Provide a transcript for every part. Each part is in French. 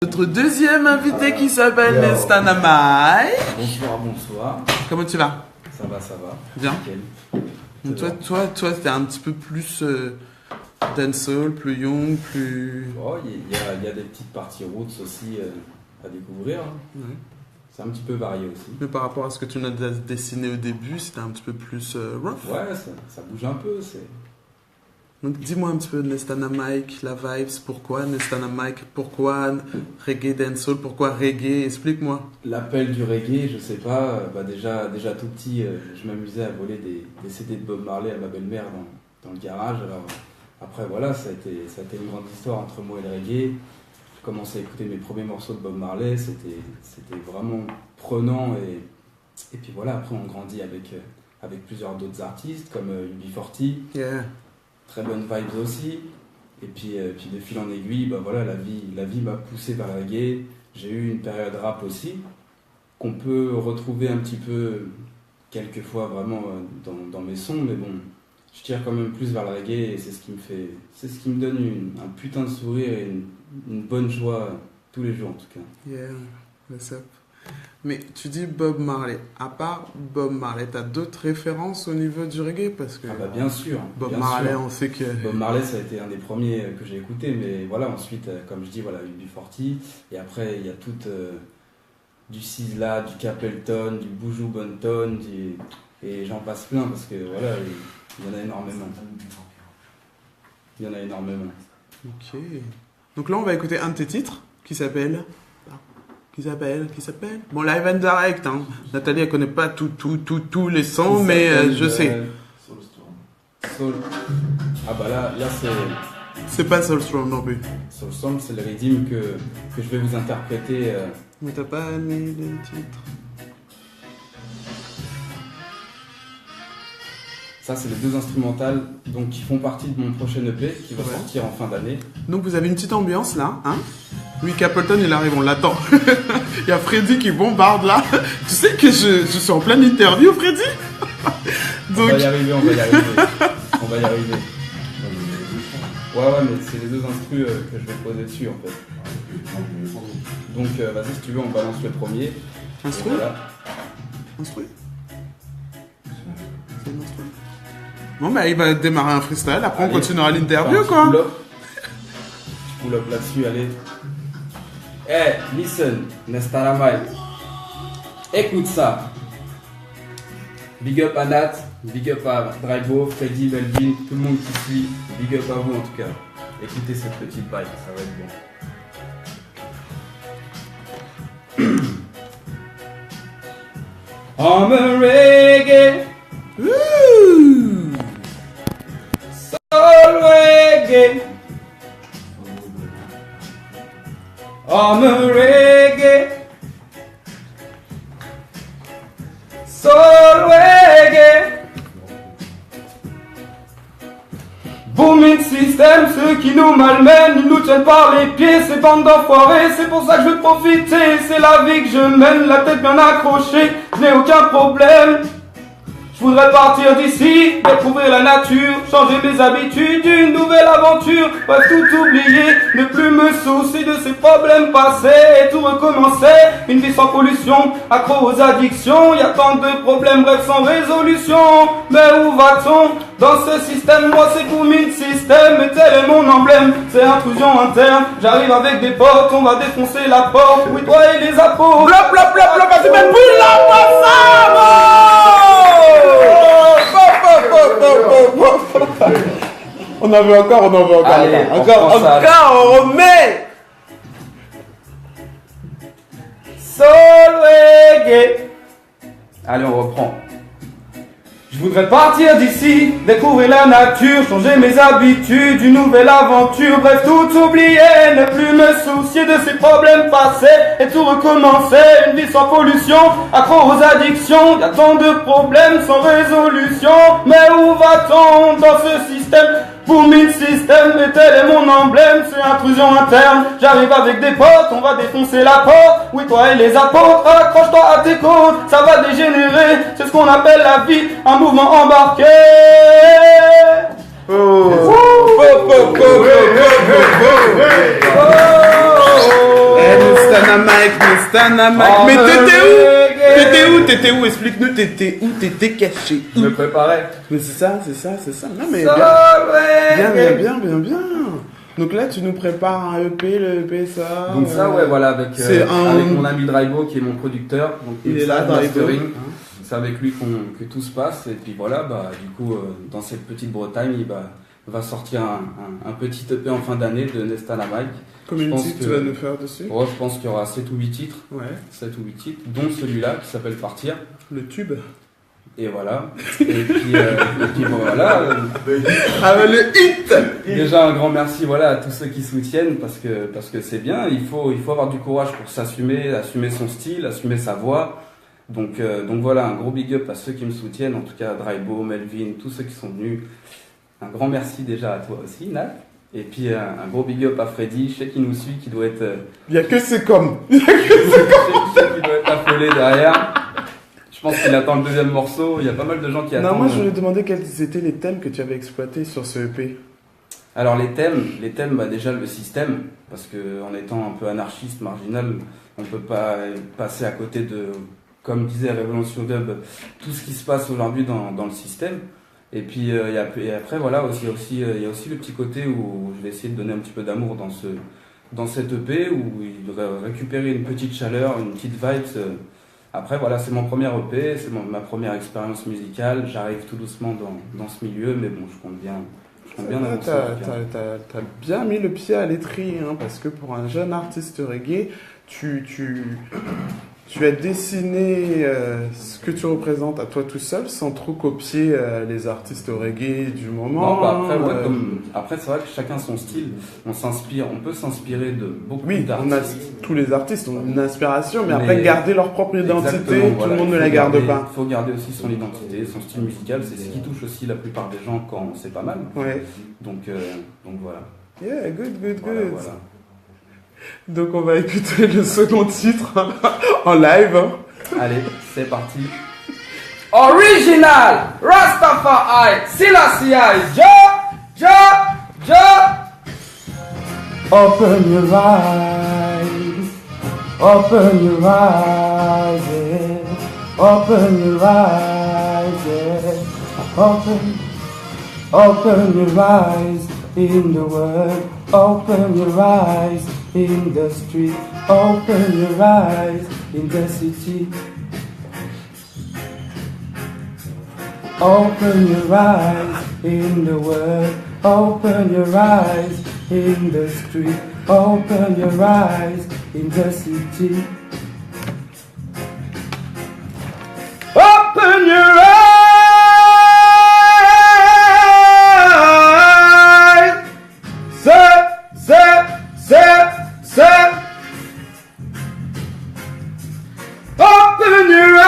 Notre deuxième invité qui s'appelle Nestana Mai. Bonsoir, bonsoir. Comment tu vas? Ça va, ça va. Bien. Donc toi, t'es un petit peu plus dancehall, plus young, plus... Oh, il y a des petites parties roots aussi à découvrir. Ouais. C'est un petit peu varié aussi. Mais par rapport à ce que tu nous as dessiné au début, c'était un petit peu plus rough. Ouais, ça bouge un peu. Donc dis-moi un petit peu Nestana Mike, la vibes, pourquoi Nestana Mike, pourquoi reggae dancehall, pourquoi reggae, explique-moi. L'appel du reggae, je sais pas, déjà tout petit, je m'amusais à voler des CD de Bob Marley à ma belle-mère dans le garage. Alors après voilà, ça a été une grande histoire entre moi et le reggae. J'ai commencé à écouter mes premiers morceaux de Bob Marley, c'était vraiment prenant et puis voilà, après on grandit avec plusieurs d'autres artistes comme UB40. Yeah. Très bonne vibes aussi. Et puis de fil en aiguille, voilà, la vie m'a poussé vers le reggae. J'ai eu une période rap aussi, qu'on peut retrouver un petit peu, quelquefois vraiment dans mes sons, mais bon, je tire quand même plus vers le reggae et c'est ce qui me donne un putain de sourire et une bonne joie tous les jours en tout cas. Yeah, what's up? Mais tu dis Bob Marley. À part Bob Marley, t'as d'autres références au niveau du reggae parce que Bien sûr. Bob bien Marley, sûr. on sait que... Bob Marley, ça a été un des premiers que j'ai écouté, mais voilà, ensuite, comme je dis, voilà, UB40, et après, il y a tout du Sizzla, du Capleton, du Buju Banton, et j'en passe plein parce que voilà, il y en a énormément. Il y en a énormément. Ok. Donc là, on va écouter un de tes titres qui s'appelle... Bon, live and direct, hein. Nathalie, elle connaît pas tous les sons, mais je sais. Soul. Ah là c'est... C'est pas Soulstorm non plus. Soulstorm, c'est le rythme que je vais vous interpréter. Mais t'as pas mis le titre. Ça, c'est les deux instrumentales donc, qui font partie de mon prochain EP qui va sortir en fin d'année. Donc vous avez une petite ambiance là, hein? Oui, Capleton, il arrive, on l'attend. Il y a Freddy qui bombarde là. Tu sais que je suis en pleine interview, Freddy. Donc... On va y arriver. On va y arriver. Ouais, mais c'est les deux instrus que je vais poser dessus en fait. Donc vas-y, si tu veux, on balance le premier. Instru? Voilà. Instru? C'est un instru. Bon, il va démarrer un freestyle, après on continuera l'interview quoi. Je pull up là-dessus, allez. Hey, listen, Nestana Mai. Écoute ça. Big up à Nat, big up à Dribo, Freddy, Melvin, tout le monde qui suit. Big up à vous en tout cas. Écoutez cette petite vibe, ça va être bon. I'm a reggae. Woo! Soul reggae. I'm a reggae. Soul reggae. Booming system, ceux qui nous malmènent, ils nous tiennent par les pieds, ces bandes d'enfoirés, c'est pour ça que je veux profiter, c'est la vie que je mène, la tête bien accrochée, je n'ai aucun problème. Je voudrais partir d'ici, découvrir la nature, changer mes habitudes, une nouvelle aventure, pas tout oublier, ne plus me soucier de ces problèmes passés et tout recommencer, une vie sans pollution, accro aux addictions, y a tant de problèmes, bref sans résolution, mais où va-t-on dans ce système? Moi c'est booming system, et tel est mon emblème, c'est intrusion interne, j'arrive avec des potes, on va défoncer la porte, oui toi et les apôtres, Blop, blop, blop, blop, vas-y, même boule là, on en veut encore. Allez, encore, on remet. Soul reggae. Allez, on reprend. Je voudrais partir d'ici, découvrir la nature, changer mes habitudes, une nouvelle aventure, bref tout oublier, ne plus me soucier de ces problèmes passés et tout recommencer, une vie sans pollution, accro aux addictions, y a tant de problèmes sans résolution, mais où va-t-on dans ce système? Booming system, et tel est mon emblème, c'est intrusion interne, j'arrive avec des potes, on va défoncer la porte, oui toi et les apôtres, accroche-toi à tes côtes, ça va dégénérer, c'est ce qu'on appelle la vie, un mouvement embarqué. Nestana Mike. Oh, Mais reggae. T'étais où? Explique-nous, t'étais où? T'étais caché Je me préparais. Mais c'est ça. Non mais bien. Donc là, tu nous prépares un EP, le EP ça. Donc ça, ouais, voilà, avec c'est mon ami Drybo qui est mon producteur. Donc Il est là, mastering. Drybo. C'est avec lui que tout se passe. Et puis voilà, bah du coup, dans cette petite Bretagne, il va sortir un petit EP en fin d'année de Nestana Mike. Combien de titres tu vas nous faire dessus? Ouais, je pense qu'il y aura 7 ou 8 titres. Ouais. 7 ou 8 titres, dont celui-là qui s'appelle Partir. Le tube. Et voilà. Et puis voilà. Ah bah le hit. Déjà un grand merci voilà à tous ceux qui soutiennent parce que c'est bien. Il faut avoir du courage pour s'assumer, assumer son style, assumer sa voix. Donc voilà, un gros big up à ceux qui me soutiennent, en tout cas Drybo, Melvin, tous ceux qui sont venus. Un grand merci déjà à toi aussi, Nat. Et puis un gros big up à Freddy, je sais qu'il nous suit, qui doit être. Il y a que c'est comme. Je sais qu'il doit être affolé derrière. Je pense qu'il attend le deuxième morceau. Il y a pas mal de gens qui attendent. Non, moi je voulais demander quels étaient les thèmes que tu avais exploités sur ce EP. Alors les thèmes, bah déjà le système, parce que en étant un peu anarchiste, marginal, on peut pas passer à côté de, comme disait Révolution Dub, tout ce qui se passe aujourd'hui dans le système. Et puis et après voilà aussi il y a aussi le petit côté où je vais essayer de donner un petit peu d'amour dans cette EP où il devrait récupérer une petite chaleur, une petite vibe. Après voilà, c'est mon premier EP, c'est ma première expérience musicale. J'arrive tout doucement dans ce milieu, mais bon, je compte bien avancer. T'as bien mis le pied à l'étrier, hein, parce que pour un jeune artiste reggae, tu as dessiné ce que tu représentes à toi tout seul sans trop copier les artistes reggae du moment. Non, bah après c'est vrai que chacun son style, on peut s'inspirer de beaucoup d'artistes. Tous les artistes ont une inspiration, mais après garder leur propre identité, tout le monde ne la garde pas. Il faut garder aussi son identité, son style musical, c'est ce qui touche aussi la plupart des gens quand c'est pas mal. Ouais. Donc voilà. Yeah, good. Voilà. Donc on va écouter le second titre en live. Allez, c'est parti. Original Rastafari Selassie Ja. Open your eyes, open your eyes, yeah. Open your eyes, yeah. Open your eyes in the world. Open your eyes in the street, open your eyes in the city. Open your eyes in the world, open your eyes in the street, open your eyes in the city. Open your eyes. Open your eyes.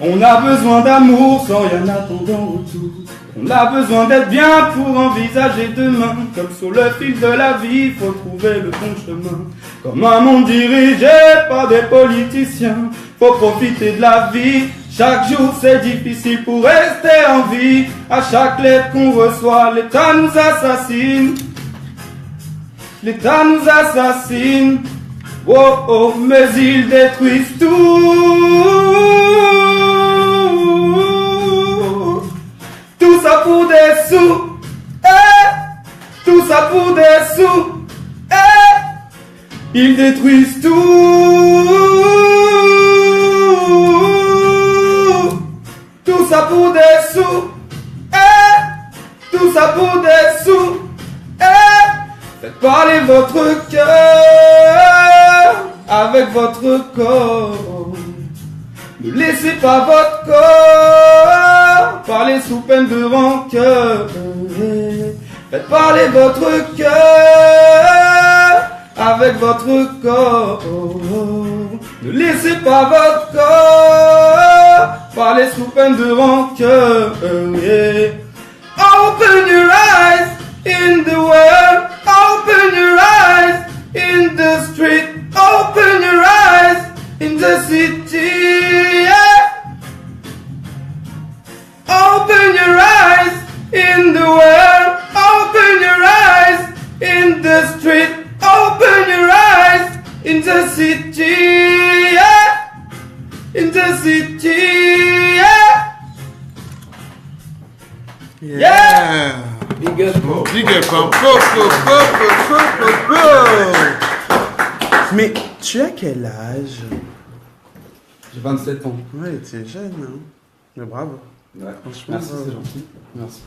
On a besoin d'amour sans rien attendre en retour. On a besoin d'être bien pour envisager demain. Comme sur le fil de la vie, faut trouver le bon chemin. Comme un monde dirigé par des politiciens, faut profiter de la vie. Chaque jour c'est difficile pour rester en vie. À chaque lettre qu'on reçoit, l'État nous assassine. L'État nous assassine. Oh oh, mais ils détruisent tout. Tout ça pour des sous. Tout ça pour des sous. Ils détruisent tout. Tout ça pour des sous. Tout ça pour des sous. Faites parler votre cœur avec votre corps. Ne laissez pas votre corps parler sous peine de rancœur. Faites parler votre cœur avec votre corps. Ne laissez pas votre corps parler sous peine de rancœur. Open your eyes in the world. Open your eyes in the street. Open your eyes in the city. city. Yeah. Big up. Big up, hein. Mais tu as quel âge? J'ai 27 ans. Ouais, tu es jeune, hein. Mais bravo. Ouais. Franchement, Merci, c'est gentil. Merci.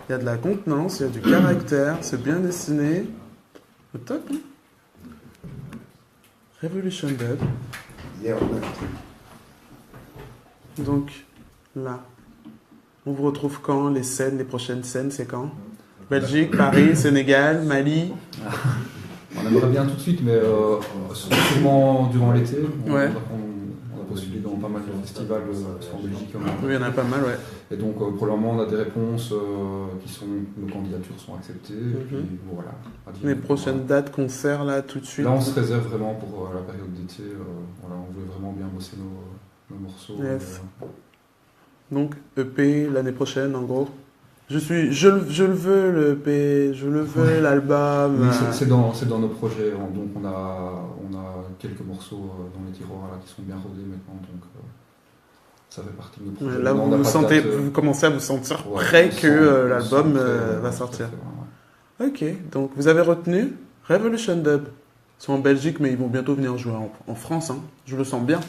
Il y a de la contenance, il y a du caractère, c'est bien dessiné. Au top, hein. Revolution Dub. Donc, là, on vous retrouve quand? Les scènes, les prochaines scènes, c'est quand? Belgique, Paris, Sénégal, Mali. On aimerait bien tout de suite, mais sûrement durant l'été. Ouais. On a postulé dans pas mal de festivals en Belgique. Oui, il y en a pas mal, ouais. Et donc, pour le moment, on a des réponses qui sont. Nos candidatures sont acceptées. Et puis, voilà. Les prochaines dates, concerts, là, tout de suite. Là, on se réserve vraiment pour la période d'été. Voilà, on veut vraiment bien bosser nos morceaux. Yes. Donc, EP l'année prochaine, en gros. Je le veux, le EP, je le veux, l'album. Oui, c'est dans nos projets. Donc, on a quelques morceaux dans les tiroirs là, qui sont bien rodés maintenant. Donc, ça fait partie de nos projets. Là, vous commencez à vous sentir prêt que l'album va sortir. Ok, donc vous avez retenu Revolution Dub. Ils sont en Belgique, mais ils vont bientôt venir jouer en France. Hein. Je le sens bien.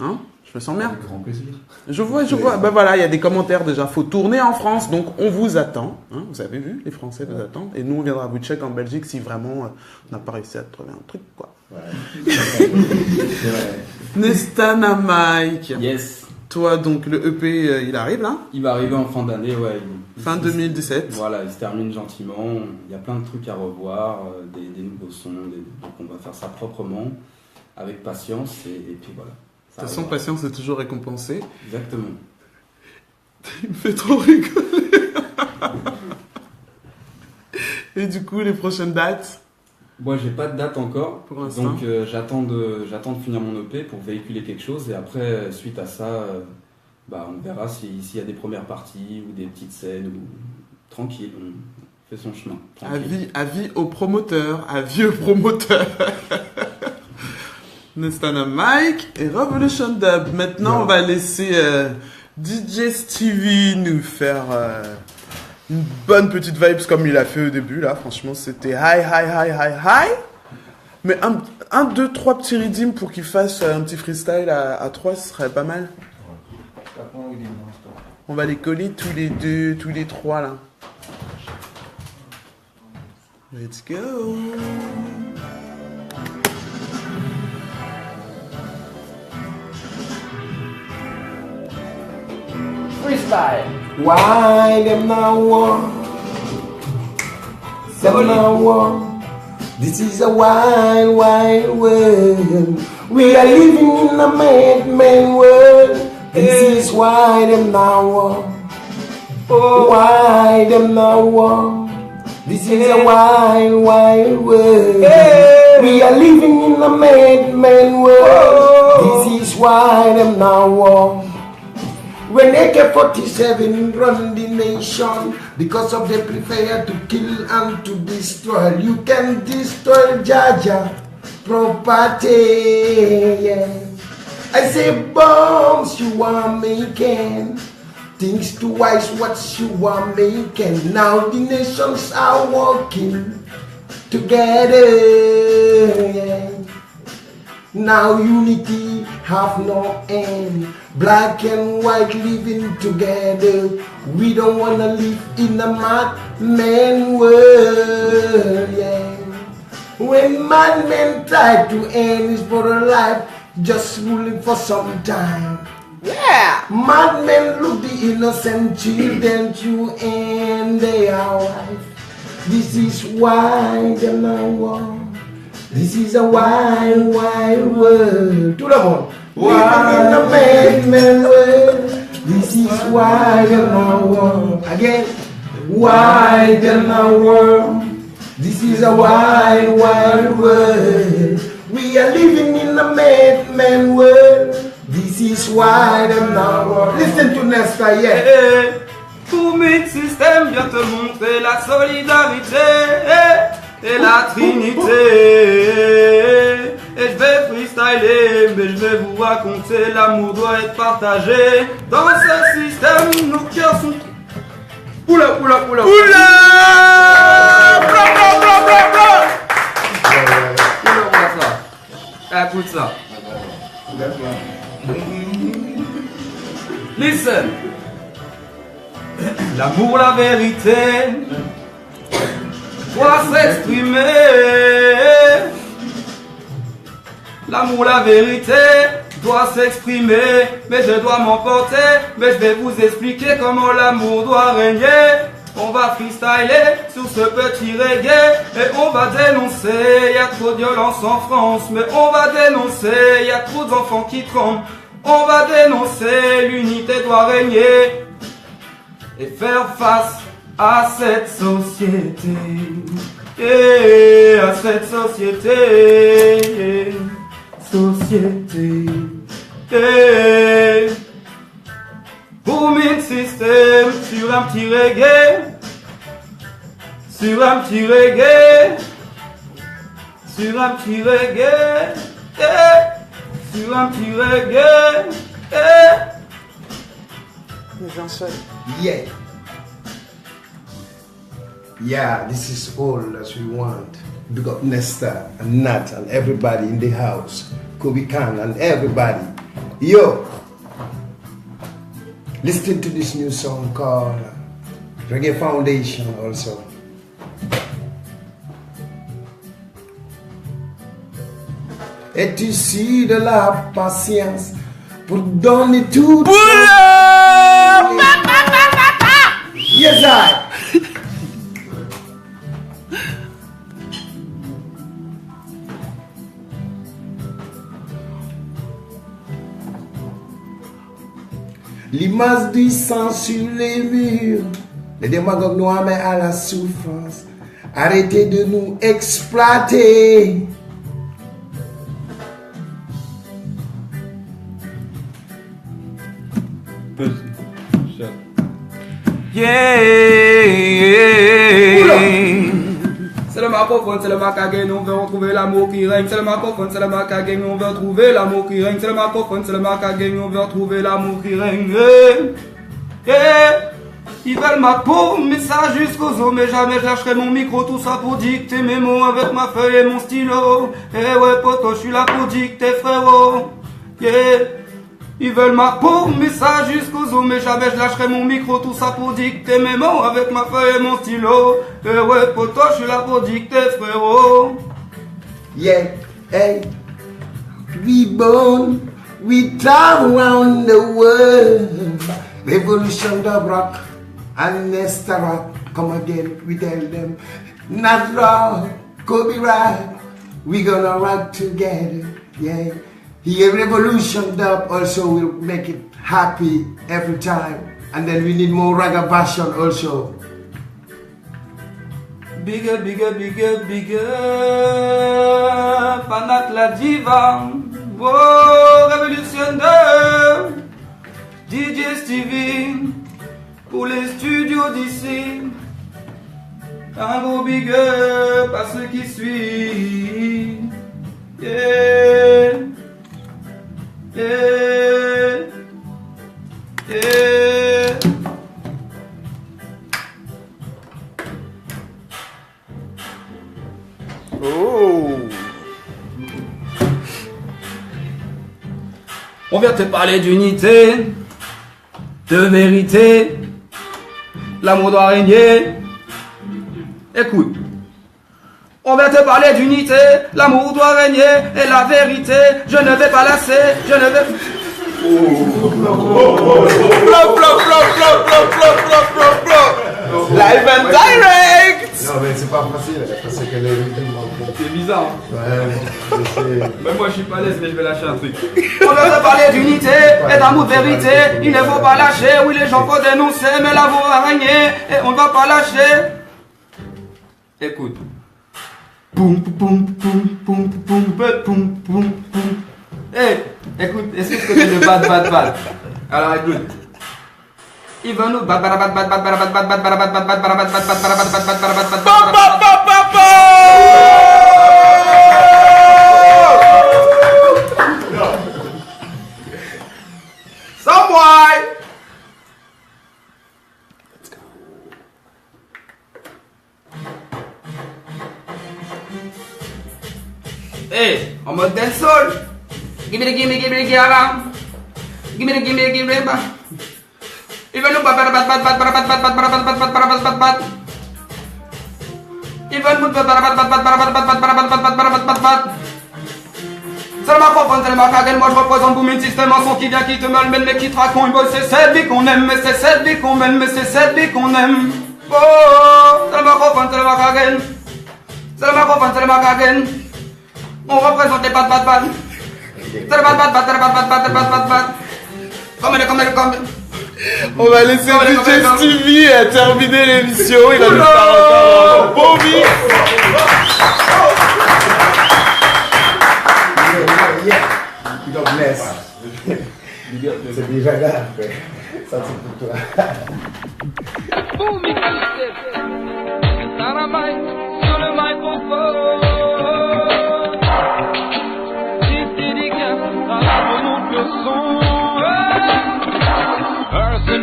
Hein? Je me sens bien. Avec grand plaisir. Je vois. Ben voilà, il y a des commentaires déjà. Faut tourner en France, donc on vous attend. Hein? Vous avez vu, les Français vous attendent. Et nous, on viendra vous check en Belgique si vraiment on n'a pas réussi à trouver un truc, quoi. Ouais. Nestana Mike. Yes. Toi, donc, le EP, il arrive là? Il va arriver en fin d'année, ouais. Fin 2017. Voilà, il se termine gentiment. Il y a plein de trucs à revoir, des nouveaux sons. Donc on va faire ça proprement, avec patience, et puis voilà. De toute façon, patience est toujours récompensée. Exactement. Il me fait trop rigoler. Et du coup, les prochaines dates? Moi, j'ai pas de date encore. Pour l'instant. Donc j'attends de finir mon EP pour véhiculer quelque chose. Et après, suite à ça, on verra s'il y a des premières parties ou des petites scènes. Ou... Tranquille, on fait son chemin. Avis aux promoteurs. Avis aux promoteurs. Nestana Mike et Revolution Dub. Maintenant, on va laisser DJ Stevie nous faire une bonne petite vibes comme il a fait au début. Là, franchement, c'était high. Mais un, deux, trois petits rythmes pour qu'il fasse un petit freestyle à trois, ce serait pas mal. On va les coller tous les deux, tous les trois là. Let's go. Freestyle. Why them now war? Them now war. This is a wild, wild world. We are living in a madman world. This is why them now war. Oh, why them now war? This is a wild, wild world. We are living in a madman world. This is why them now war. When AK-47 run the nation, because of they prefer to kill and to destroy. You can destroy Jaja property. Yeah. I say bombs you are making, things twice what you are making. Now the nations are working together. Yeah. Now unity have no end. Black and white living together. We don't wanna live in a madman world, yeah. When madmen try to end his brother life, just ruling for some time. Yeah! Madmen look the innocent children to end their life. This is why them now war. This is a wild, wild world. To the one. Living in a madman world. This is why them now war. Again. Why them now war? This is a wild, wild world. We are living in a madman world. This is why them now war. Listen to Nesta, yeah. Pour mix système, vient te montrer la solidarité et la trinité. et je vais freestyler, mais je vais vous raconter, l'amour doit être partagé. Dans ce système, nos cœurs sont... Oula, oula, oula. Oula! Bla bla bla bla bla! Oula, oula, ça. Écoute ça. Listen. L'amour, la vérité doit s'exprimer. L'amour, la vérité doit s'exprimer. Mais je dois m'emporter. Mais je vais vous expliquer comment l'amour doit régner. On va freestyler sur ce petit reggae. Et on va dénoncer, y a trop de violence en France. Mais on va dénoncer, y a trop d'enfants qui tremblent. On va dénoncer, l'unité doit régner. Et faire face à cette société. Et à cette société. Société. Et booming system sur un petit reggae. Sur un petit reggae. Sur un petit reggae. Sur un petit reggae. Yeah. Yeah, this is all as we want. Big up Nesta and Nat and everybody in the house. Kobe Khan and everybody. Yo, listen to this new song called Reggae Foundation also. Et tu suis de la patience pour donner tout. Yes, I. L'image du sang sur les murs, les démagogues nous amènent à la souffrance. Arrêtez de nous exploiter. Yeah. C'est le macrophone, c'est le macagang, on veut retrouver l'amour qui règne. C'est le macrophone, c'est le macagang, on veut retrouver l'amour qui règne. C'est le macrophone, c'est le macagang, on veut retrouver l'amour qui règne. Ils veulent ma peau, mais ça jusqu'aux os. Mais jamais je lâcherai mon micro, tout ça pour dicter mes mots avec ma feuille et mon stylo. Eh ouais poto, je suis là pour dicter frérot. Yeah. Ils veulent ma peau, mais ça jusqu'aux os. Mais jamais je lâcherai mon micro, tout ça pour dicter mes mots avec ma feuille et mon stylo. Eh ouais poto, je suis là pour dicter frérot. Yeah, hey, we born, we travel around the world. Revolution the rock, and Nesta rock. Come again, we tell them, not rock, Kobe rock. We gonna rock together, yeah. Here revolution dub also will make it happy every time. And then we need more reggae version also. Bigger, bigger, bigger, bigger. Fanat la diva. Oh, révolution de DJ Stevie. Pour les studios d'ici. Un gros big up à ceux qui suivent. Yeah. Yeah. Yeah. Oh! On vient te parler d'unité, de vérité. L'amour doit régner. Écoute. On vient te parler d'unité, l'amour doit régner, et la vérité, je ne vais pas lasser, je ne vais... Live and direct! Non mais c'est pas facile, parce que les rythmes... C'est bizarre, hein? Ouais, je sais. Même moi je suis pas à l'aise, mais je vais lâcher un truc. On vient te parler d'unité, et d'amour de vérité, il ne faut pas lâcher, oui les gens faut dénoncer, mais l'amour va régner, et on ne va pas lâcher. Écoute. Poum poum poum poum poum poum poum poum. Hey, écoute, est-ce que tu connais le bad. Alors écoute. Il va nous Some boy. Hey, en mode dancehall. Give me the gimme, Give me the Even look c'est le microphone, c'est le Macagen, moi je représente Booming System, un son qui vient, qui te malmène, mais qui te raconte, boy, c'est cette vie qu'on aime, mais c'est cette vie qu'on mène, mais c'est cette vie qu'on aime. Oh, c'est le microphone, c'est le Macagen. C'est le microphone, c'est le Macagen. On représente les pat. C'est le pat. Comme. On va laisser DJ Stevie terminer l'émission. Il va nous faire encore un beau mix. God bless. C'est déjà là, après. Ça, c'est pour toi. Sur le microphone. Ici, les gars, remonte le son. Mercy,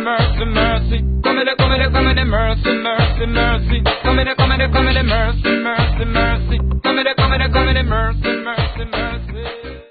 mercy. Come in, mercy, mercy. Come in, mercy, mercy. Come in, mercy, mercy.